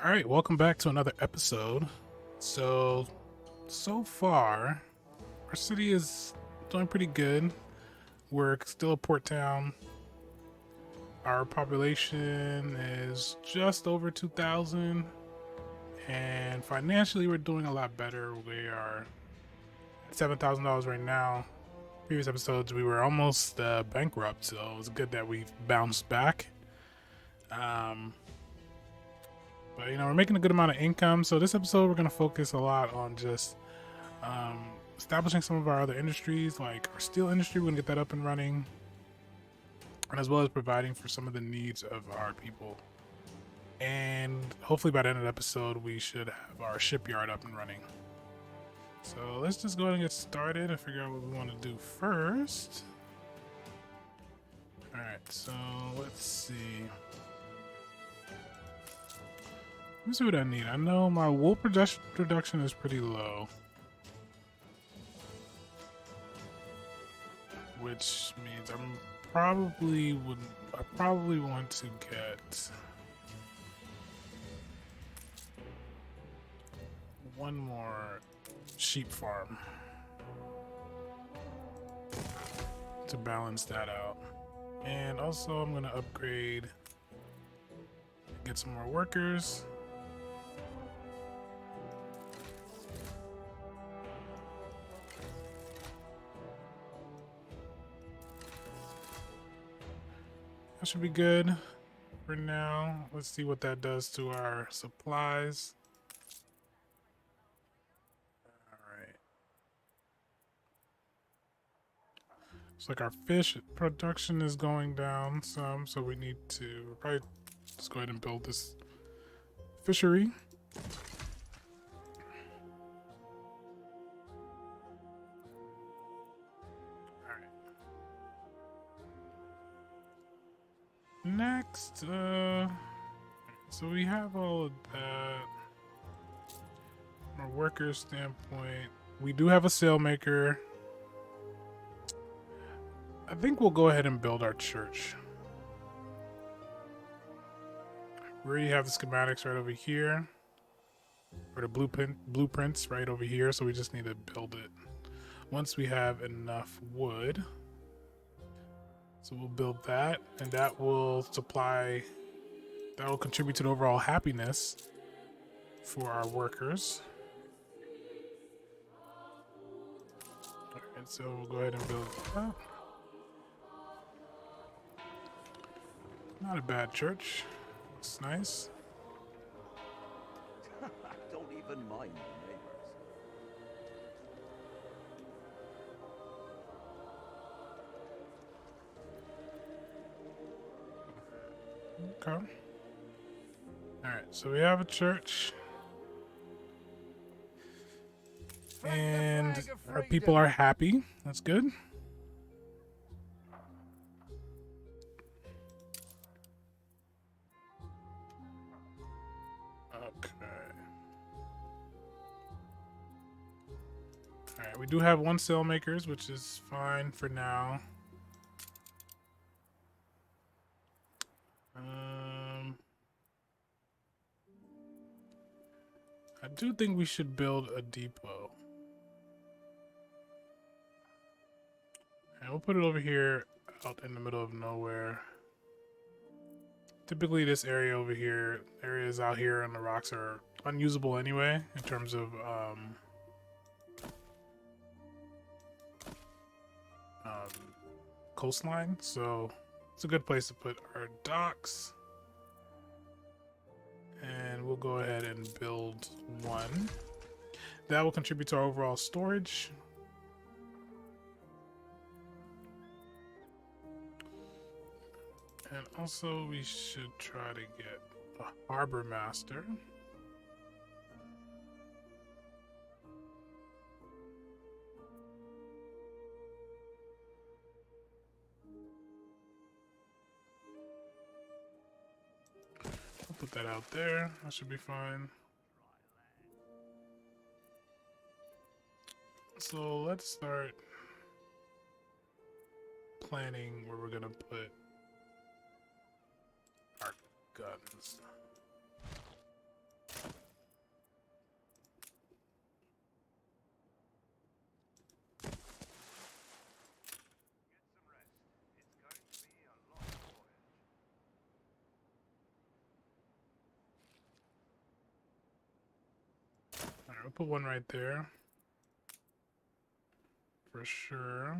All right, welcome back to another episode. So far, our city is doing pretty good. We're still a port town. Our population is just over 2,000, and financially, we're doing a lot better. We are at $7,000 right now. Previous episodes, we were almost bankrupt, so it was good that we've bounced back. Um, but we're making a good amount of income. So this episode, we're gonna focus a lot on just establishing some of our other industries, like our steel industry. We're gonna get that up and running, and as well as providing for some of the needs of our people. And hopefully by the end of the episode, we should have our shipyard up and running. So let's just go ahead and get started and figure out what we want to do first. All right, so let's see. Let me see what I need. I know my wool production is pretty low, which means I probably want to get one more sheep farm to balance that out. And also I'm gonna upgrade, get some more workers. That should be good for now. Let's see what that does to our supplies. Alright. Looks like our fish production is going down some, so we need to probably just go ahead and build this fishery. Next, so we have all of that. From a worker standpoint, we do have a sailmaker. I think we'll go ahead and build our church. We already have the schematics right over here, or the blueprints right over here, so we just need to build it. Once we have enough wood, so we'll build that, and that will contribute to the overall happiness for our workers. Alright, so we'll go ahead and build that. Not a bad church. Looks nice. Don't even mind the neighbors. Okay. Alright, so we have a church. And our people are happy. That's good. Okay. Alright, we do have one sailmakers, which is fine for now. I do think we should build a depot. And we'll put it over here out in the middle of nowhere. Typically this area over here, areas out here on the rocks are unusable anyway in terms of coastline. So it's a good place to put our docks. And we'll go ahead and build one. That will contribute to our overall storage. And also we should try to get a harbor master. I'll put that out there. That should be fine. So let's start planning where we're gonna put our guns. Alright, we'll put one right there. For sure.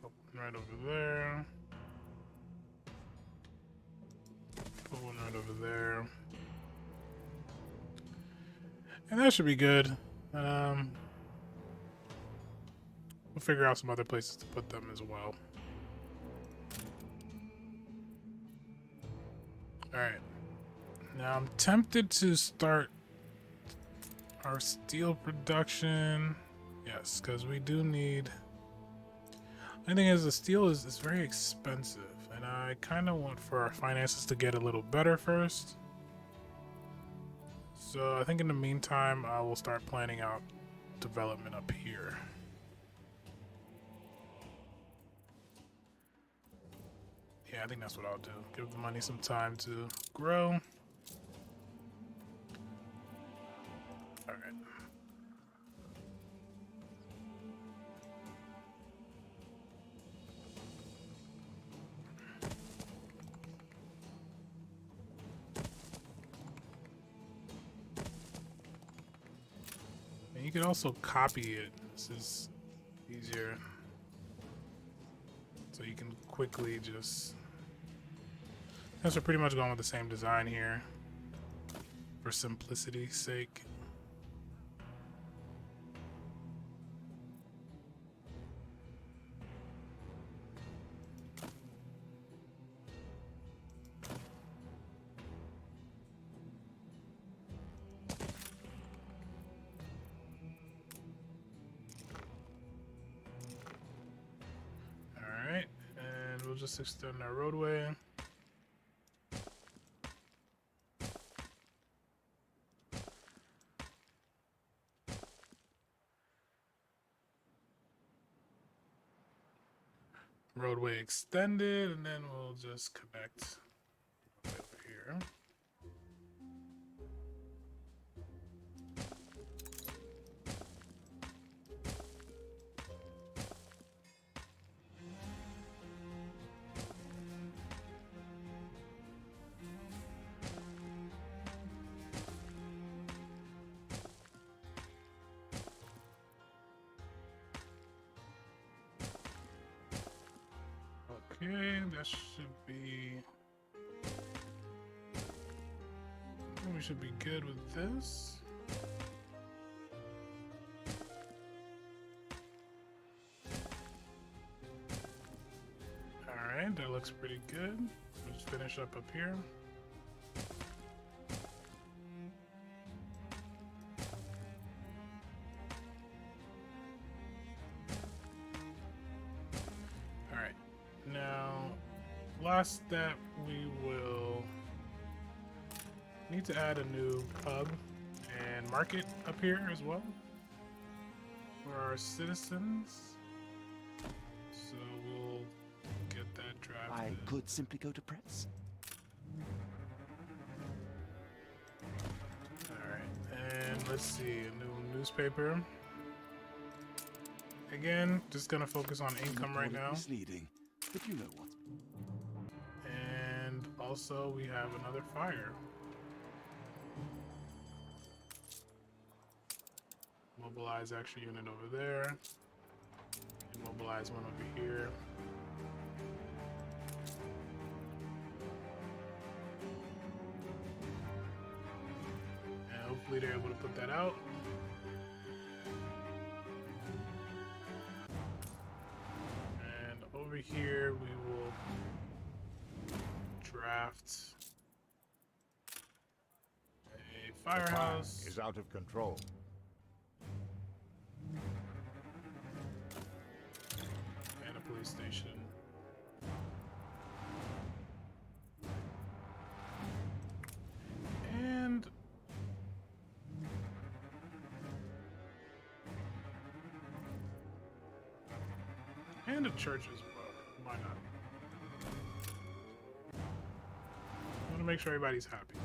Put one right over there. Put one right over there. And that should be good. We'll figure out some other places to put them as well. Alright. Now I'm tempted to start our steel production. Yes, because we do need... The thing is, the steel is very expensive. And I kind of want for our finances to get a little better first. So I think in the meantime, I will start planning out development up here. Yeah, I think that's what I'll do. Give the money some time to grow. Alright. And you can also copy it. This is easier. So you can quickly just... Guess we're pretty much going with the same design here. For simplicity's sake. Alright, and we'll just extend our roadway. Roadway extended, and then we'll just connect over here. Okay, that should be... We should be good with this. Alright, that looks pretty good. Let's finish up here. Alright, now last step, we will need to add a new pub and market up here as well for our citizens. So we'll get that drafted. I could simply go to press. Alright, and let's see, a new newspaper. Again, just gonna focus on income right now. Misleading, but you know what? And also we have another fire. Mobilize extra unit over there. Mobilize one over here. And hopefully they're able to put that out. And over here we will draft a firehouse. Is out of control. And a police station. And a church as well. Why not? I want to make sure everybody's happy.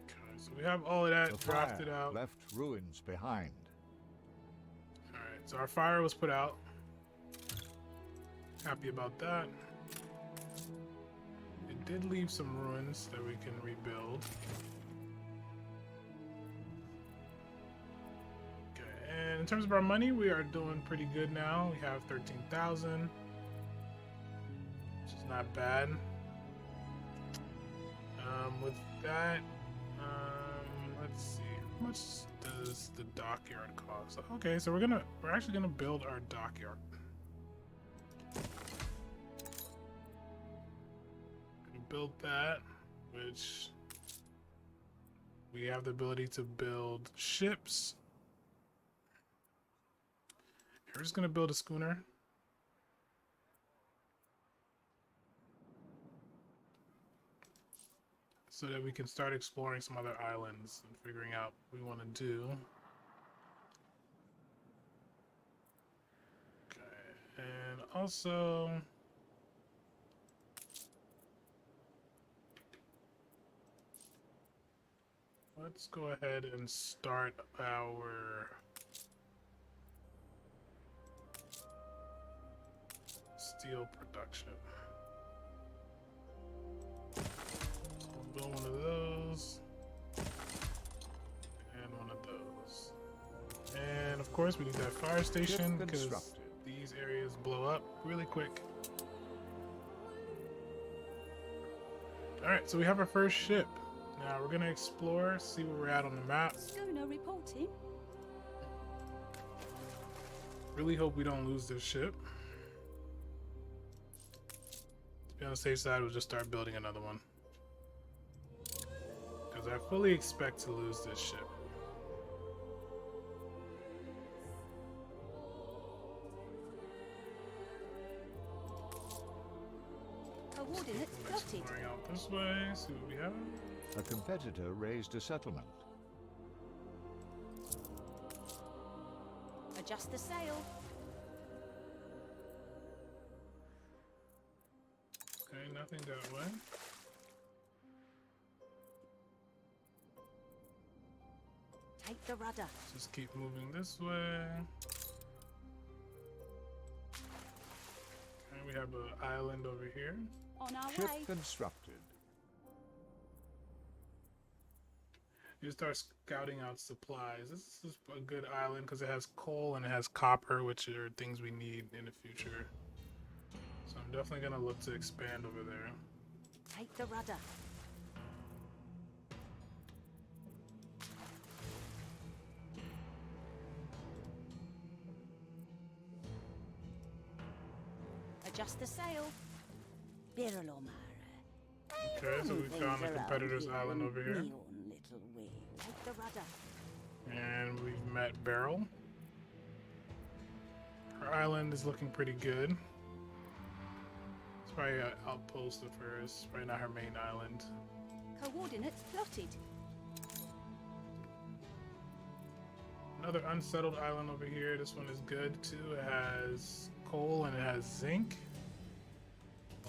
Okay, so we have all of that The drafted fire out. left ruins behind. Alright, so our fire was put out. Happy about that. It did leave some ruins that we can rebuild. Okay, and in terms of our money, we are doing pretty good now. We have 13,000, which is not bad. With that, let's see, how much does the dockyard cost? Okay, so we're actually gonna build our dockyard. We built that, which we have the ability to build ships. We're just gonna build a schooner. So that we can start exploring some other islands and figuring out what we want to do. Okay, and also let's go ahead and start our steel production. Build one of those and one of those, and of course we need that fire station because these areas blow up really quick. All right, so we have our first ship. Now we're gonna explore, see where we're at on the map. Schooner reporting. Really hope we don't lose this ship. To be on the safe side, we'll just start building another one. Because I fully expect to lose this ship. Coordinates plotted. Exploring out this way, see what we have. A competitor raised a settlement. Adjust the sail. Okay, nothing that way. Take the rudder. Just keep moving this way. And we have an island over here. On our Ship way. constructed. You start scouting out supplies. This is a good island because it has coal and it has copper, which are things we need in the future. So I'm definitely gonna look to expand over there. Take the rudder. Adjust the sail. Birlo mare. Okay, so we found a competitor's island over here. Me own little way. Take the rudder. And we've met Beryl. Her island is looking pretty good. It's probably an outpost of hers, probably not her main island. Coordinates plotted. Another unsettled island over here. This one is good too. It has coal and it has zinc.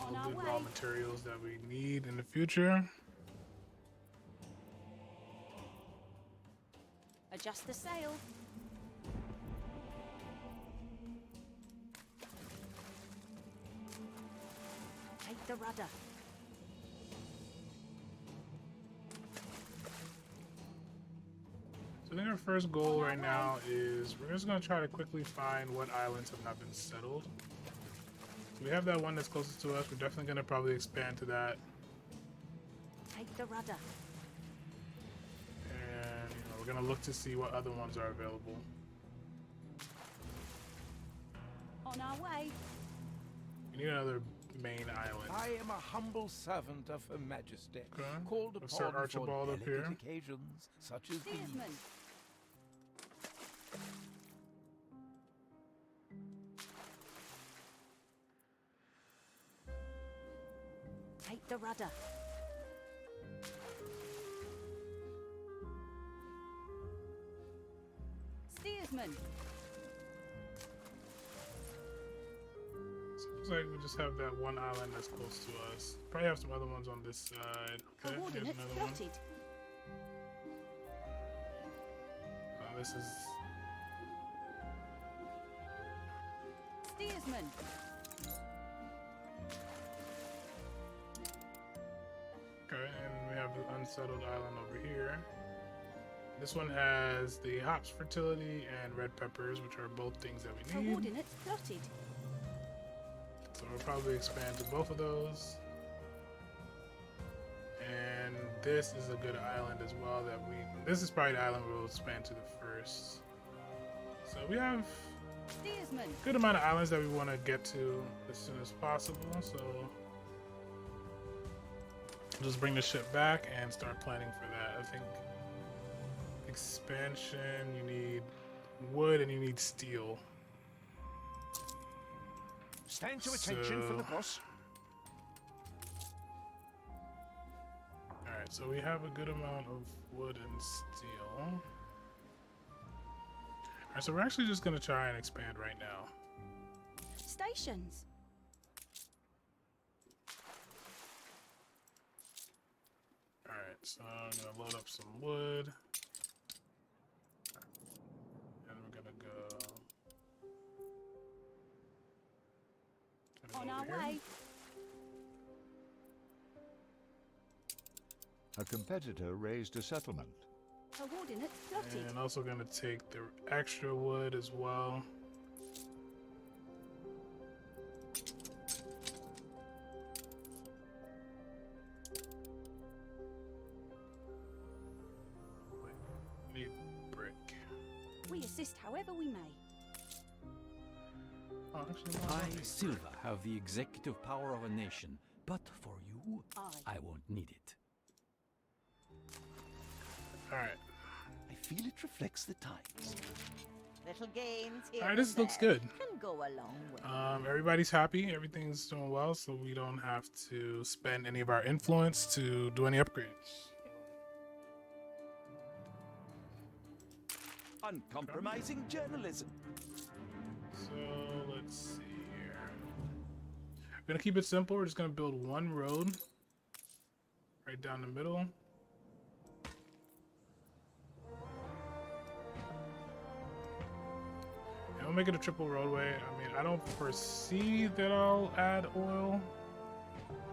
All On our good way. raw materials that we need in the future. Adjust the sail. Take the rudder. So I think our first goal right now is we're just going to try to quickly find what islands have not been settled. So we have that one that's closest to us. We're definitely going to probably expand to that. Take the rudder. And we're going to look to see what other ones are available. On our way. We need another main island. I am a humble servant of Her Majesty, Okay. called With upon Sir Archibald for up here. delicate occasions such as these. Steersman. Take the rudder. Steersman. Seems like we just have that one island that's close to us. Probably have some other ones on this side. Okay, here's Coordinates another one. plotted. this is Steersman. okay, and we have the unsettled island over here. This one has the hops fertility and red peppers, which are both things that we need. Coordinates plotted. So we'll probably expand to both of those. And this is a good island as well that this is probably the island we'll expand to the first. So we have Steersman. a good amount of islands that we want to get to as soon as possible. So just bring the ship back and start planning for that. I think expansion, you need wood and you need steel. Stand to attention from the boss. Alright, so we have a good amount of wood and steel. Alright, so we're actually just going to try and expand right now. Stations. Alright, so I'm going to load up some wood. And we're going to go... On our over here. way. A competitor raised a settlement. Coordinates plotted. And also going to take the extra wood as well. Wait, need brick. We assist however we may. Oh, actually, no, I, not Silva, have the executive power of a nation, but for you, Aye. I won't need it. Alright. I feel it reflects the times. Little gains here. Alright, and this looks there good. Can go a long way. Everybody's happy. Everything's doing well, so we don't have to spend any of our influence to do any upgrades. Uncompromising journalism. So let's see here. We're gonna keep it simple. We're just gonna build one road right down the middle. And we'll make it a triple roadway. I mean, I don't foresee that I'll add oil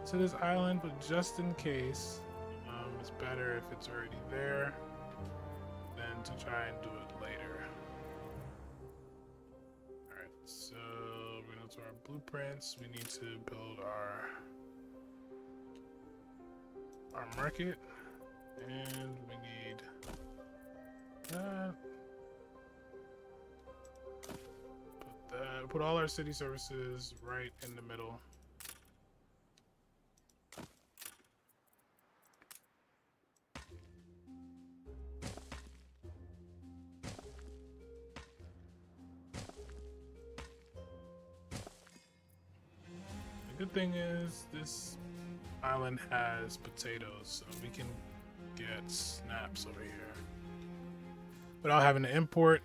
to this island, but just in case, it's better if it's already there than to try and do it later. Alright, so we're gonna go to our blueprints. We need to build our market, and we need that. Put all our city services right in the middle. The good thing is this island has potatoes, so we can get snaps over here without having to import.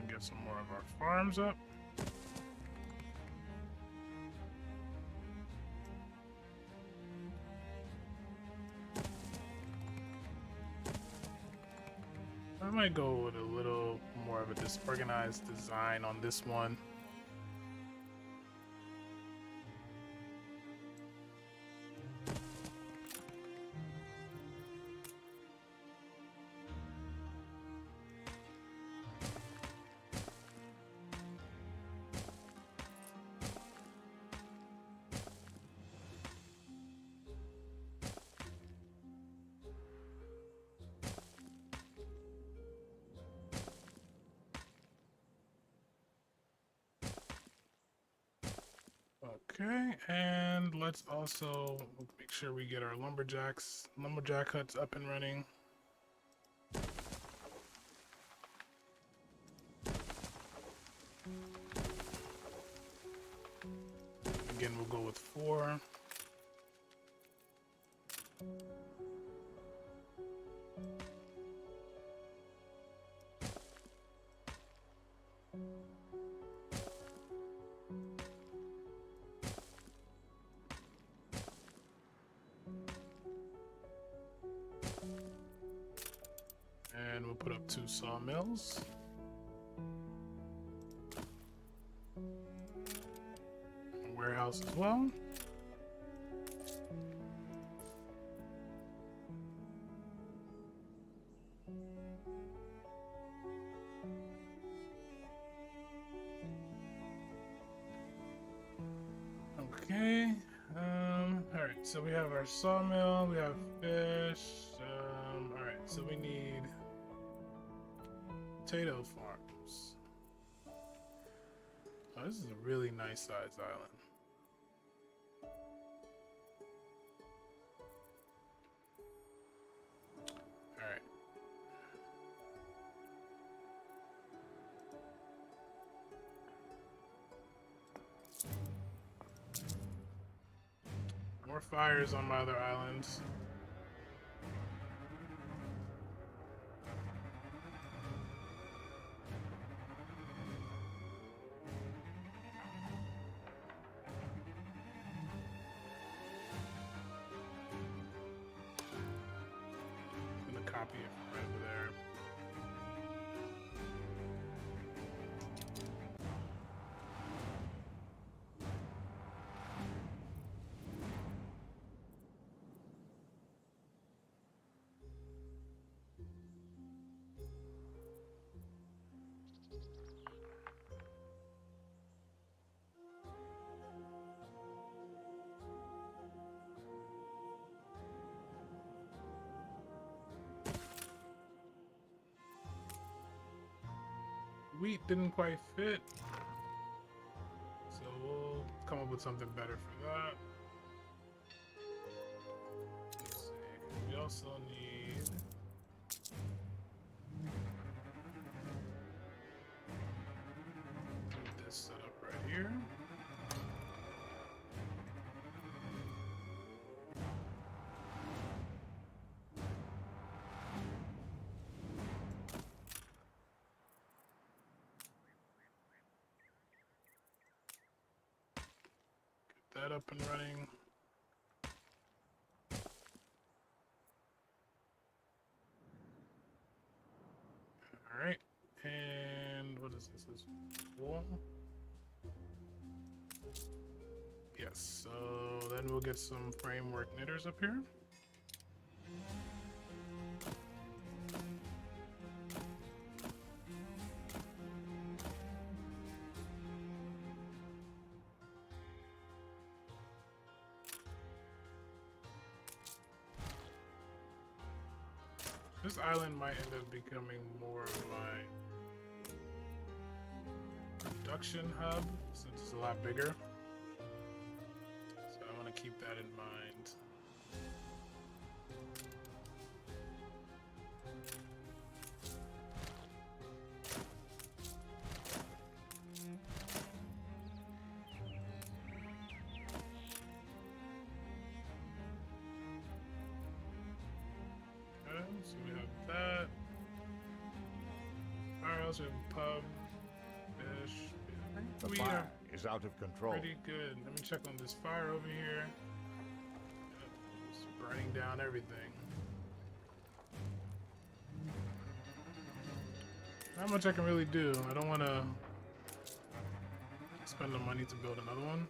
Get some more of our farms up. I might go with a little more of a disorganized design on this one. Okay, and let's also make sure we get our lumberjack huts up and running. Again, we'll go with 4. And we'll put up 2 sawmills. A warehouse as well. Okay. Alright, so we have our sawmill, we have fish. Alright, so we need potato farms. Oh, this is a really nice sized island. Alright. More fires on my other islands. I'm gonna copy it right over there. Wheat didn't quite fit, so we'll come up with something better for that. Let's see. We also need this set up right here. That up and running. All right, and what is this? This wall? Yes. So then we'll get some framework knitters up here. This island might end up becoming more of my production hub since it's a lot bigger. So I want to keep that in mind. So we have that. Firehouse, we have a pub, fish. The We fire are is out of control. pretty good. Let me check on this fire over here. It's burning down everything. Not much I can really do. I don't want to spend the money to build another one,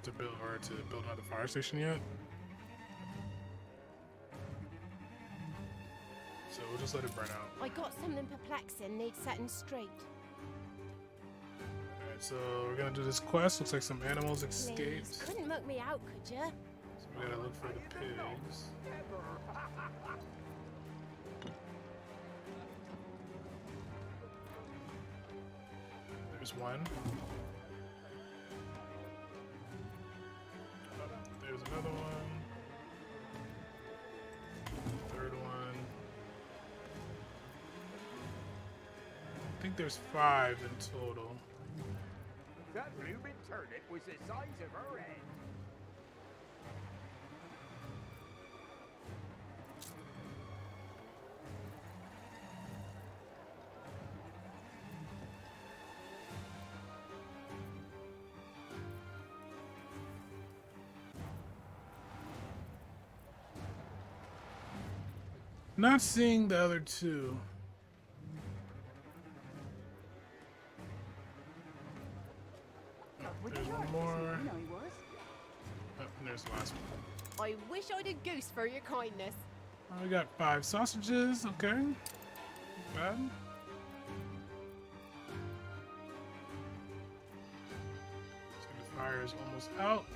to build another fire station yet. So we'll just let it burn out. I got something perplexing, needs setting straight. Alright, so we're gonna do this quest. Looks like some animals Please, escaped. couldn't mug me out, could ya? So we gotta look for the pigs. There's one. There's another one. Third one. I think there's 5 in total. That blooming turnip was the size of her head. Not seeing the other two. Oh, there's one more. You know he was. Oh, and there's the last one. I wish I'd a goose for your kindness. Oh, we got 5 sausages. Okay. Not bad. So the fire is almost out.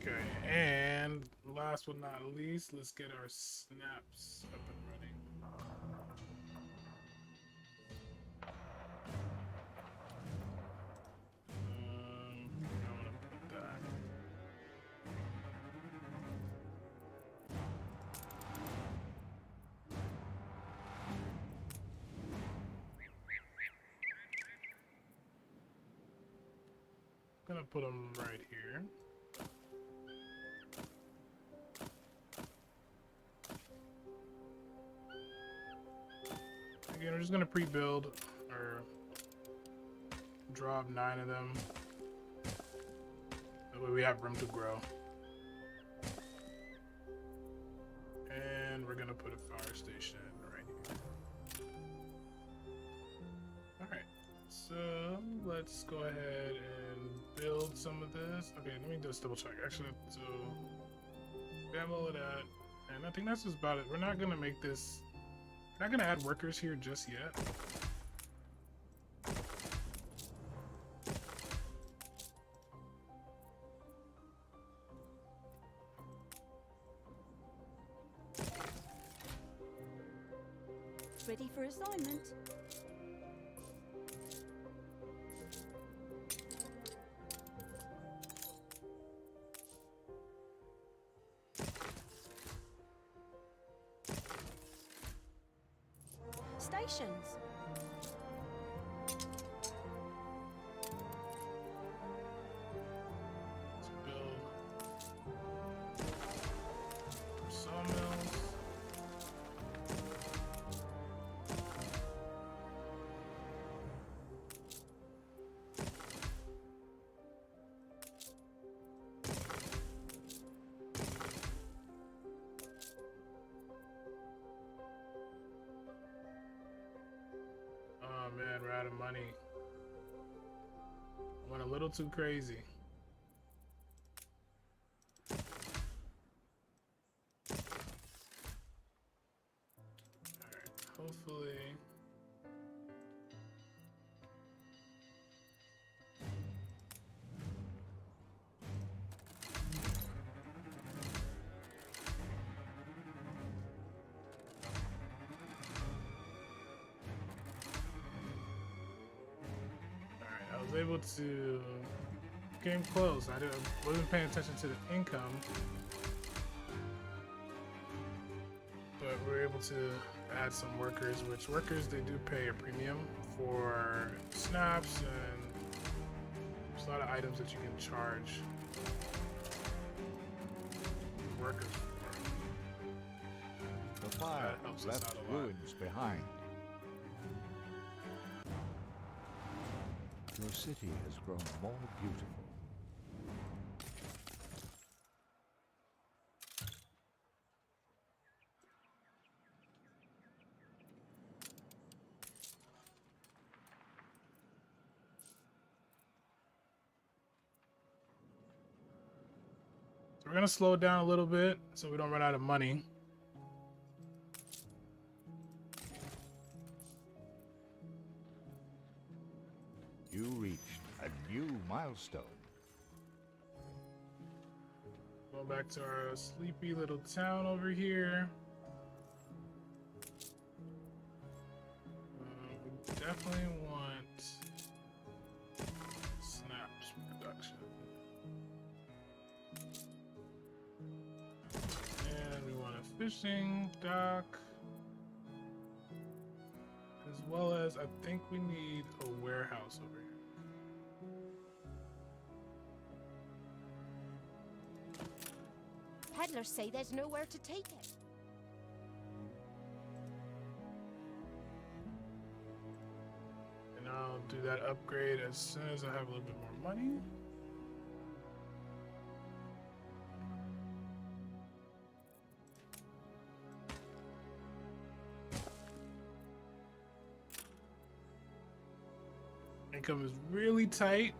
Okay, and last but not least, let's get our snaps up and running. I want to put that. I'm gonna put them right here. Again, we're just gonna pre-build or drop 9 of them. That way we have room to grow. And we're gonna put a fire station right here. Alright, so let's go ahead and build some of this. Okay, let me just double check. Actually, so we have all of that. And I think that's just about it. We're not gonna make this. Not gonna add workers here just yet. Ready for assignment. Stations. Let's build sawmills. Oh man, we're out of money. Went a little too crazy. Alright, hopefully. Alright, I was able to came close. Wasn't paying attention to the income. But we're able to add some workers, which workers they do pay a premium for snaps, and there's a lot of items that you can charge workers for. The fire That helps us left out a lot. ruins behind. Your city has grown more beautiful. So we're gonna slow it down a little bit so we don't run out of money. You reached a new milestone. Going back to our sleepy little town over here. We definitely want snaps production. fishing dock. As well as, I think we need a warehouse over here. Peddlers say there's nowhere to take it. And I'll do that upgrade as soon as I have a little bit more money. Income is really tight.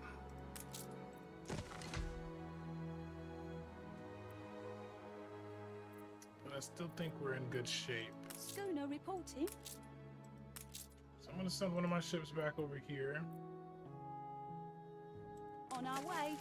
But I still think we're in good shape. Schooner reporting. So I'm gonna send one of my ships back over here. On our way.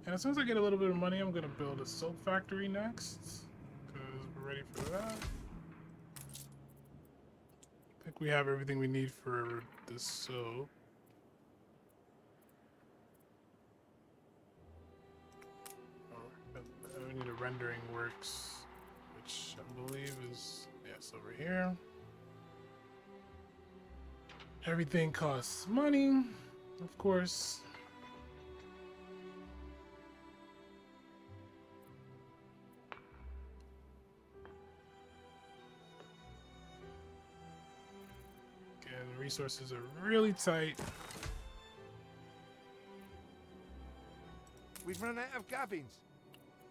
And as soon as I get a little bit of money, I'm gonna build a soap factory next, because we're ready for that. I think we have everything we need for the soap. Oh, we need a rendering works, which I believe is, yes, over here. Everything costs money, of course. And resources are really tight. We've run out of cabins.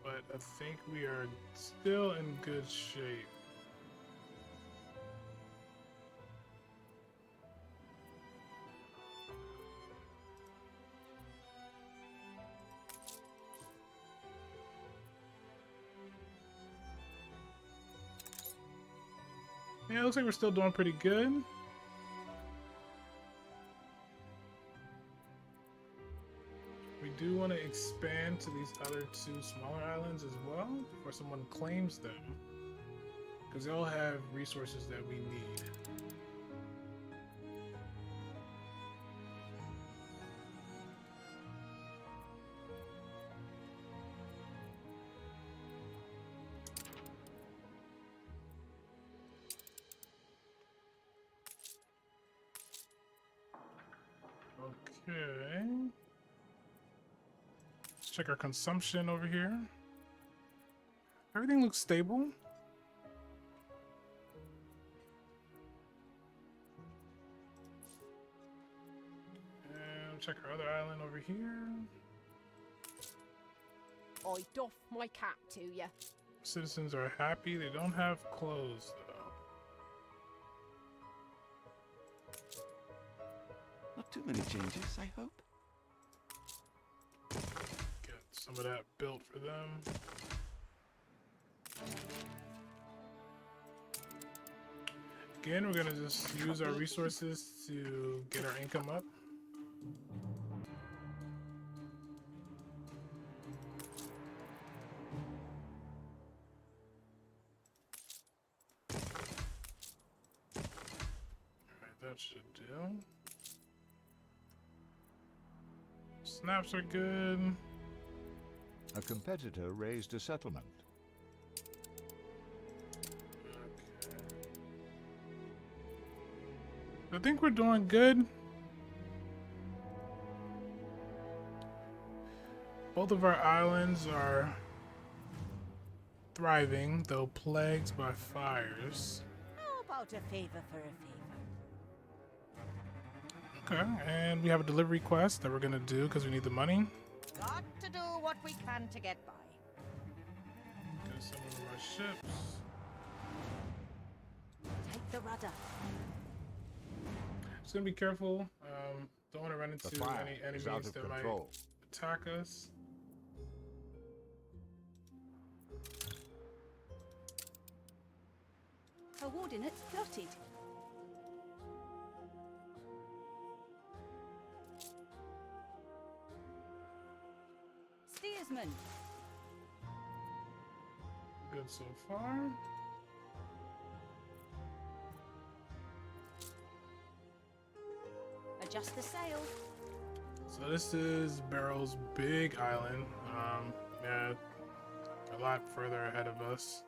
But I think we are still in good shape. Yeah, it looks like we're still doing pretty good. We do want to expand to these other two smaller islands as well before someone claims them, because they all have resources that we need. Okay. Let's check our consumption over here. Everything looks stable. And check our other island over here. I doff my cap to you. Citizens are happy. They don't have clothes, though. Not too many changes, I hope. Get some of that built for them. Again, we're gonna just use our resources to get our income up. Alright, that should do. Snaps are good. A competitor raised a settlement. I think we're doing good. Both of our islands are thriving, though plagued by fires. How about a favor for a favor? Okay, and we have a delivery quest that we're gonna do because we need the money. Got to do what we can to get by. Get some of our ships. Take the rudder. Just gonna be careful. Don't want to run The into fire any is out enemies of that might control. attack us. Coordinates plotted. Steersman. Good so far. Adjust the sail. So this is Barrow's big island. Yeah, a lot further ahead of us.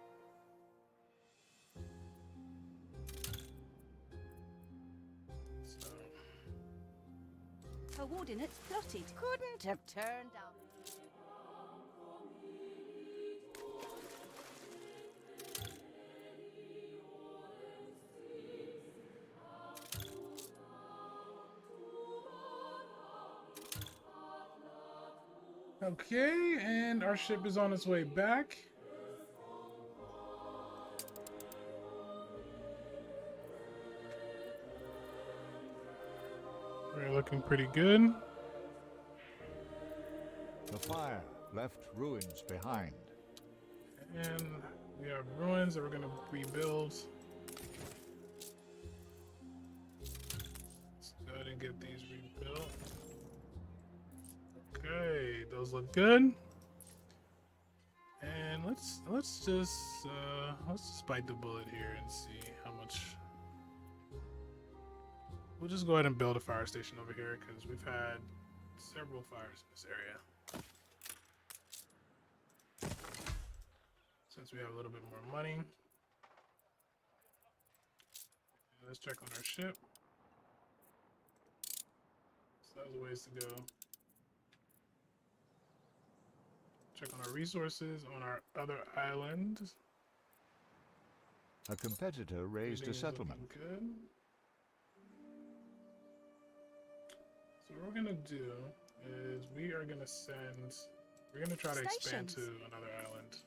So, Coordinates plotted. Couldn't have turned out. okay, and our ship is on its way back. We're looking pretty good. The fire left ruins behind. And we have ruins that we're gonna rebuild. Let's go ahead and get these rebuilt. Okay, those look good. And let's just bite the bullet here and see how much. We'll just go ahead and build a fire station over here because we've had several fires in this area. Since we have a little bit more money. Let's check on our ship. So that was a ways to go. Check on our resources on our other island. A competitor raised a Everything is settlement. looking good. So what we're gonna do is we're gonna try to expand to Stations. another island.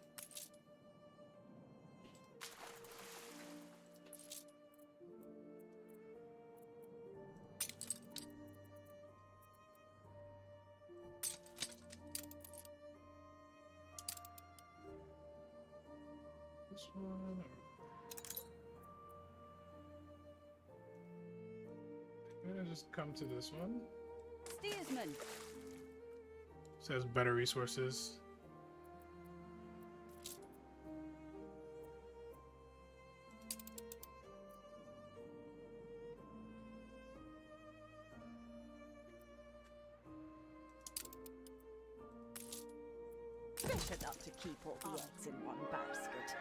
This one. I'm gonna just come to this one. Steersman. Says better resources. Better not to keep all the eggs in one basket.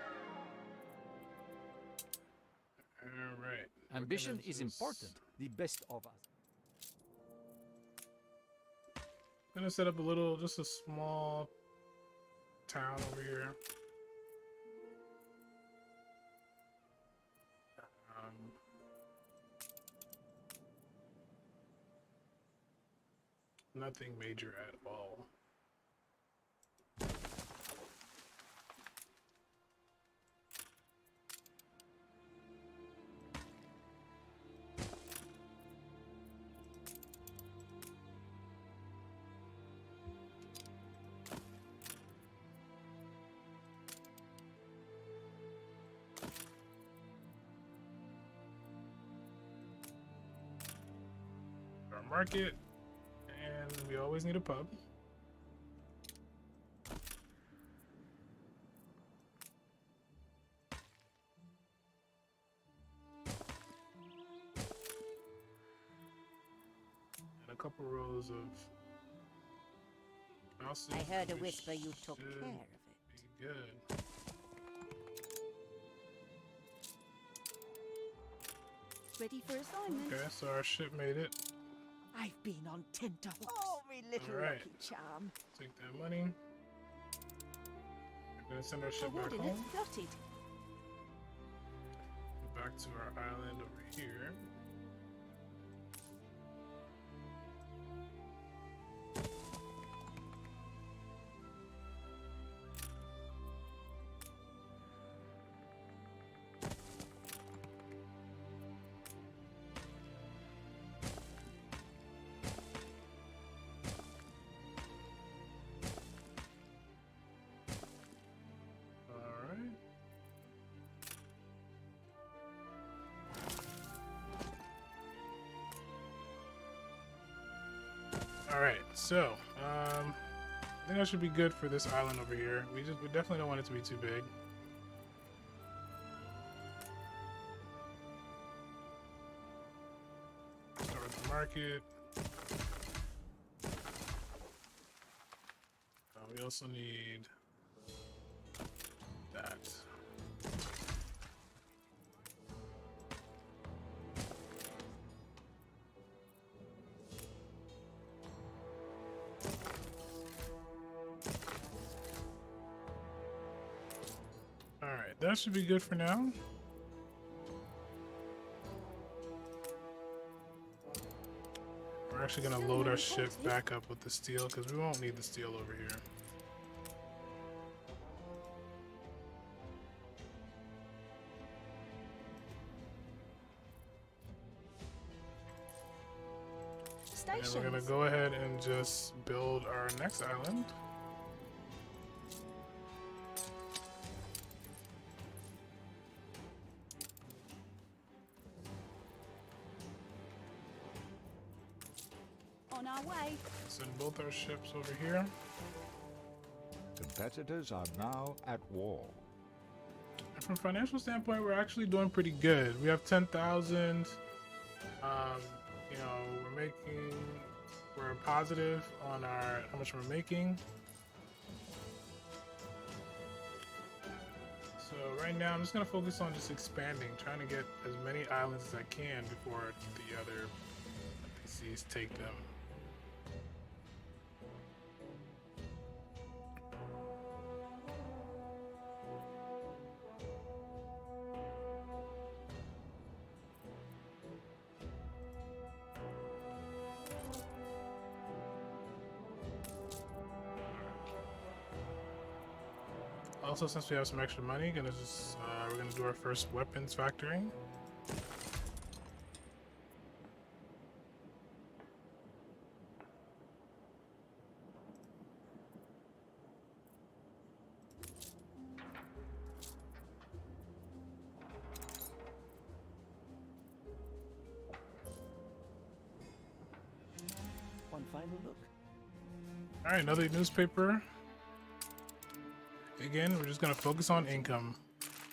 All right. Ambition is important. The best of us. I'm gonna set up just a small town over here. Nothing major at all. Our market, and we always need a pub. And a couple rows of houses. I heard a We whisper you took should care of it. be good. Ready for assignment. Okay, so our ship made it. I've been on tenterhooks. Oh, me little All right. lucky charm. Take that money. We're gonna send our ship back Coordinates home. plotted. Back to our island over here. Alright. Alright, so I think that should be good for this island over here. We definitely don't want it to be too big. market. We also need that. All right, that should be good for now. We're actually gonna load our ship back up with the steel because we won't need the steel over here. And we're gonna go ahead and just build our next island. On our way. Send both our ships over here. Competitors are now at war. And from a financial standpoint, we're actually doing pretty good. We have 10,000. You know, we're positive on our how much we're making. So right now, I'm just gonna focus on just expanding, trying to get as many islands as I can before the other NPCs take them. Also, since we have some extra money, we're gonna do our first weapons factory. One final look. All right, another newspaper. Again, we're just gonna focus on income.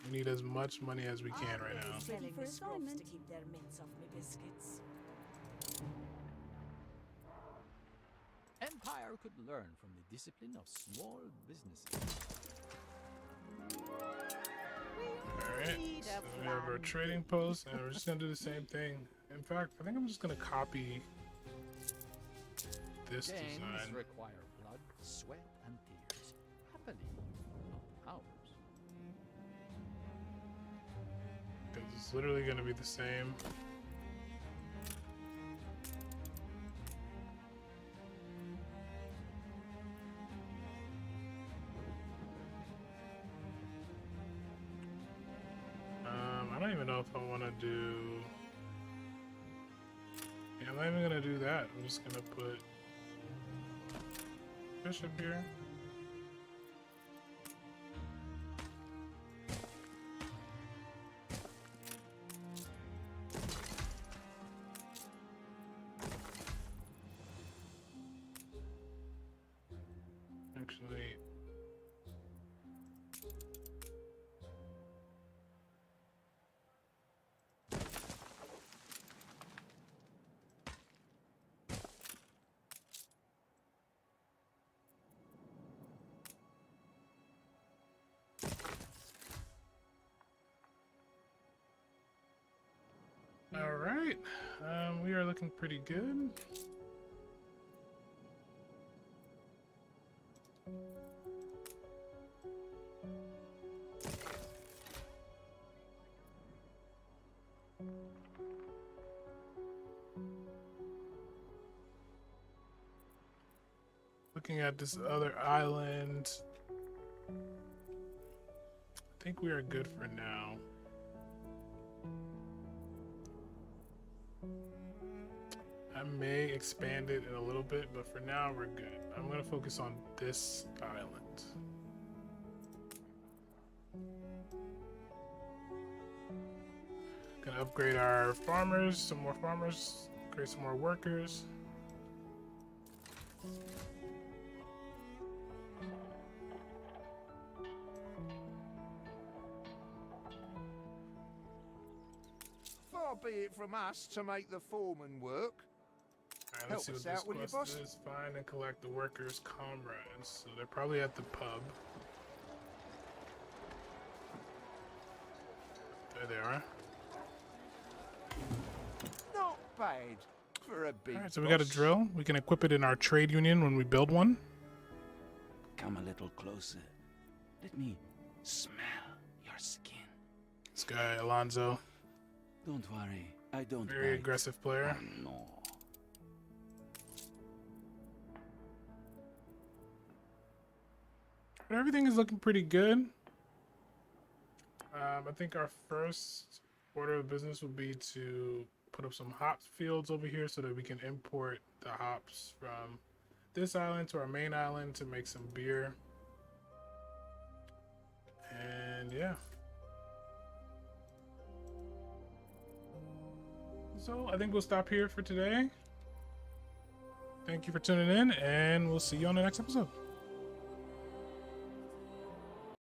We need as much money as we can right now. Ready for assignment. to keep their mints off me biscuits. Empire could learn from the discipline of small businesses. Alright, so we have our trading post, and we're just gonna do the same thing. In fact, I think I'm just gonna copy this Games design. require blood, sweat, and tears. Happily, not ours. Because it's literally gonna be the same. I don't even know if I want to do... Yeah, I'm not even gonna do that. I'm just gonna put bishop here. Actually, all right. We are looking pretty good. Looking at this other island, I think we are good for now. I may expand it in a little bit, but for now we're good. I'm gonna focus on this island. Gonna upgrade our farmers, some more farmers, create some more workers. Far be it from us to make the foreman work, Let's Help see what us this out, will you, quest boss? is. Find and collect the workers' comrades. So they're probably at the pub. There they are. Not bad for a big Alright, so we got a boss. drill. We can equip it in our trade union when we build one. Come a little closer. Let me smell your skin. This guy, Alonzo, Don't worry, I don't very bite. aggressive player. Oh, no. But everything is looking pretty good. I think our first order of business would be to put up some hops fields over here so that we can import the hops from this island to our main island to make some beer. And yeah. So I think we'll stop here for today. Thank you for tuning in, and we'll see you on the next episode.